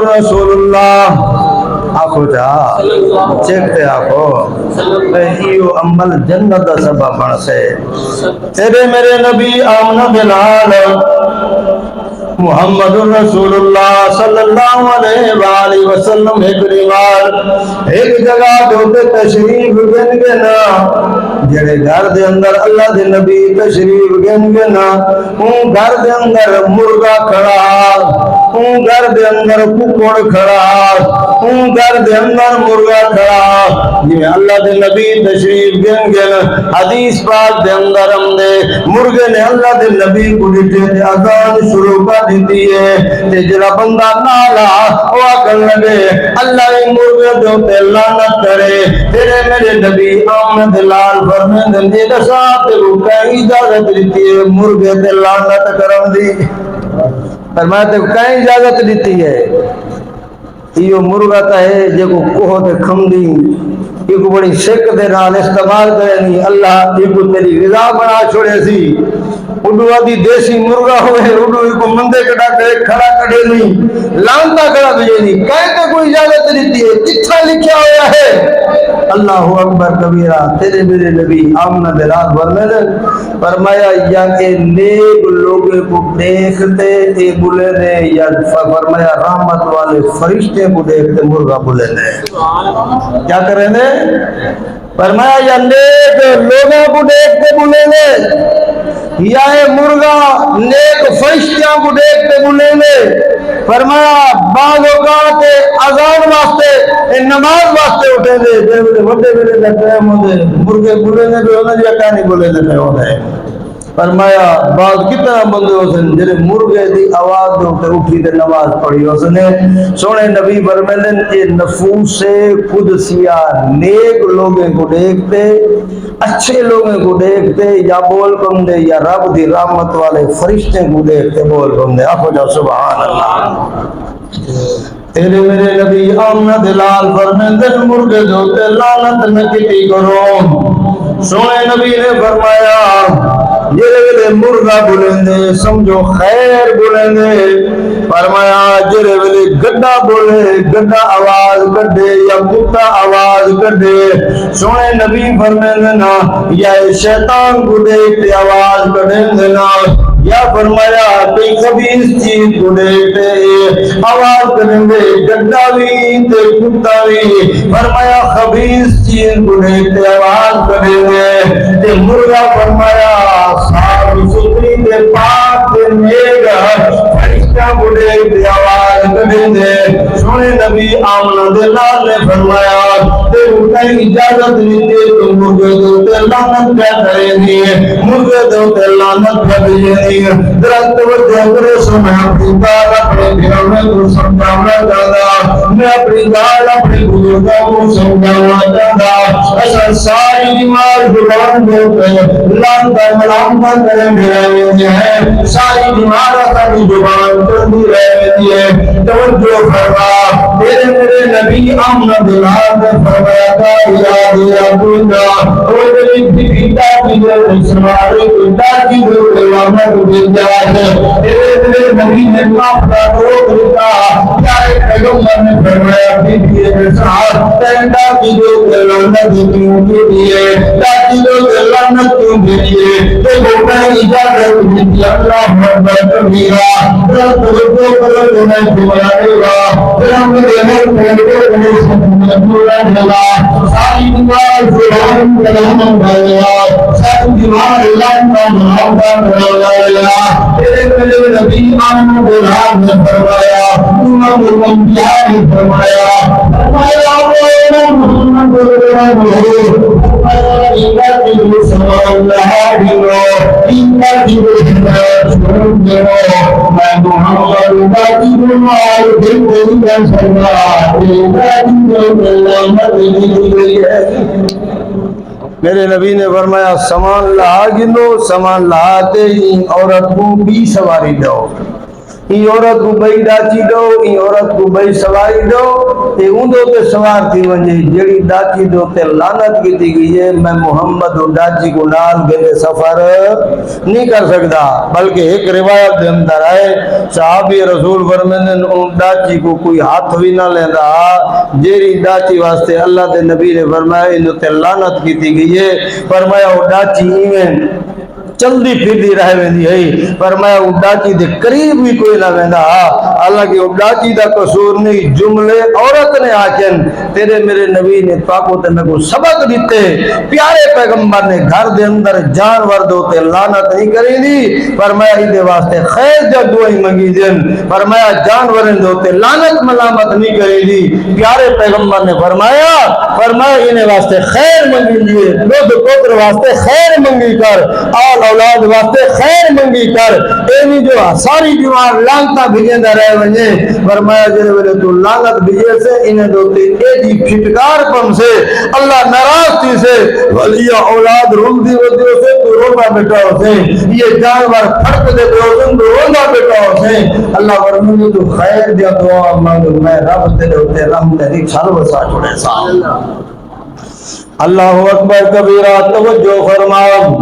رسول اللہ آخو جا چیکتے آخو ایو عمل جنت دا سبب بن سے تیرے میرے نبی آمنہ بلال محمد رسول اللہ صلی اللہ علیہ وآلہ وسلم ایک روایت ایک جگہ دوتے تشریف گن گنا جڑے گھر دے اندر اللہ دے نبی تشریف گن گنا ان گھر دے اندر مرغا کھڑا ان گھر دے اندر ککڑ کھڑا ان گھر دے اندر مرغا کھڑا جی اللہ دے نبی تشریف گن گن حدیث پاک دے اندر ہم دے مرغے نے اللہ دے نبی کو ڈٹے دے اذان شروع کر دیتی ہے تے جڑا بندہ نالا وہ آکر لگے اللہ ہی مرغے دے تے لعنت کرے تیرے میرے نبی آمد لال فرمند نے دسا تے وہ کہیں اجازت دیتی ہے مرغے تے لعنت کرم دی فرمایا تے کہیں اجازت دیتی ہے یہ مرغا تا ہے جو کوہ تے کھمدی یہ کو بڑی شک دے نال استعمال کرے نہیں اللہ یہ کو تیری غذا بنا چھوڑے سی اڈو آدھی دیسی مرغا ہوئے اڈو کو مندے کٹا کے کھڑا کڑے نہیں لانتا کھڑا بھیجے نہیں کہتے کوئی اجازت دیتی ہے کتھا لکھا ہوا ہے اللہ اکبر کبیرہ تیرے میرے نبی آمنہ بلال فرمائے فرمایا یا کہ نیک لوگوں کو دیکھتے اے بولے نے یا فرمایا رحمت والے فرشتے کو دیکھتے مرغا بولے نے کیا کریں نے فرمایا یا نیک لوگوں کو دیکھتے بولے نے یا مرغا نیک فرشتیاں کو دیکھتے بولے نے فرمایا بعض اوقات اذان واسطے نماز واسطے اٹھے دے جے بڑے بڑے ٹائم ہوندے مرغے بولے نے بھی ہوندے یا کہانی بولے نے ہوندے فرمایا بعض کتنا بندے ہوسن جڑے مرغے دی آواز دے اوپر اٹھی تے نماز پڑھی ہوسن سونے نبی فرمائیں کہ نفوس قدسیہ نیک لوگوں کو دیکھتے اچھے لوگوں کو دیکھتے یا بول کم دے یا رب دی رحمت والے فرشتے کو دیکھتے بول کم دے آپ جا سبحان اللہ تیرے میرے نبی آمنہ دلال فرمائیں مرغے دے اوپر لعنت نہ کیتی کرو سونے نبی نے فرمایا جرے مرغا بولیں سمجھو خیر بولیں فرمایا جرے ویلے گڈا بولے گڈا آواز کڈے یا کتا آواز کڈے سونے نبی فرمائیں نا یا شیطان کو دیکھتے آواز کڈیں نا یا فرمایا کوئی خبیث چیز کو دیکھتے آواز کریں گے گڈا بھی تے کتا بھی فرمایا خبیث چیز کو دیکھتے آواز کریں گے تے مرغا فرمایا صاف ستھری تے پاک تے نیک فرشتہ کو دیکھتے آواز کریں گے سونے نبی آمنہ دلال نے فرمایا تے اٹھائی اجازت دیتے تو مرغے دوتے لعنت کیا کریں گے مرغے دوتے لعنت کیا کریں گے درخت وجہ کرے سو میں اپنی دال اپنے گھروں کو سمجھانا چاہتا میں اپنی دال اپنی بزرگوں کو سمجھانا چاہتا ایسا ساری بیمار زبان ہوتے لانتا ملامتا کرے میرے ہیں ساری بیمار اپنی زبان کرنی رہتی ہے توجہ فرما تیرے میرے نبی آمنہ دلال نے فرمایا تھا یاد یا دنیا اور میری بیٹا کی جو سواری بیٹا کی جو قیامت تیرے نبی نے اپنا روک لیا پیارے پیغمبر نے فرمایا بی بی کے ساتھ تینڈا کی جو لعنت کیوں کے لیے تاکہ لوگ لعنت کیوں کے لیے تو وہ اجازت دی اللہ اکبر کبیرہ رب کو کرو نے تمہارے وا رب نے پہلے نے سبحان اللہ ساری دیوار سبحان کلام اللہ ساری دیوار لعنت اللہ تیرے میرے نبی آمنہ دلال نے فرمایا امام الانبیاء نے فرمایا محمد میرے نبی نے فرمایا سامان لا گنو سامان لاتے ہی عورت کو بھی سواری دو ای عورت کو بئی ڈاچی دو، ای عورت کو بئی سواری دو، تے اندو تے سوار تھی ونجے جڑی ڈاچی دو تے لعنت کی تھی گئی ہے میں محمد و ڈاچی کو نال گلے سفر نہیں کر سکتا۔ بلکہ ایک روایت دے اندر ہے صحابی رسول فرمندن ان ڈاچی کو کوئی ہاتھ بھی نہ لیندہ جیری ڈاچی واسطے اللہ دے نبی نے فرمایا اندو تے لعنت کی تھی گئی ہے۔ فرمایا وہ ڈاچی ایمیں چلدی پھردی رہ ویندی ہے، فرمایا وہ ڈاچی دے قریب بھی کوئی نہ ویندا، حالانکہ وہ ڈاچی دا قصور نہیں، جملے عورت نے آکن تیرے میرے نبی نے پاکو تے میں کو سبق دیتے پیارے پیغمبر نے گھر دے اندر جانور دو تے لعنت نہیں کری دی، فرمایا ہی دے واسطے خیر جا دعائی منگی دن، فرمایا جانورن دو تے لعنت ملامت نہیں کری دی، پیارے پیغمبر نے فرمایا انہیں واسطے خیر منگی دیئے، لوگ پتر واسطے خیر منگی کر، آل اولاد واسطے خیر منگی کر، اینی جو ساری دیوار لانتا بھیجیں دا رہے ونجے، فرمایا جنہیں ویلے تو لانت بھیجے سے انہیں دوتے ایجی پھٹکار پم سے اللہ ناراض تھی سے ولی اولاد روم دی ودیو سے تو رونا بیٹا ہو سے یہ جانور پھڑک دے بیوزن تو رونا بیٹا ہو سے اللہ ورمجھے تو خیر دیا دعا مانگو میں رب دے ہوتے رحم دے چھال وسا چھوڑے سا اللہ اکبر کبیرہ توجہ فرماؤ۔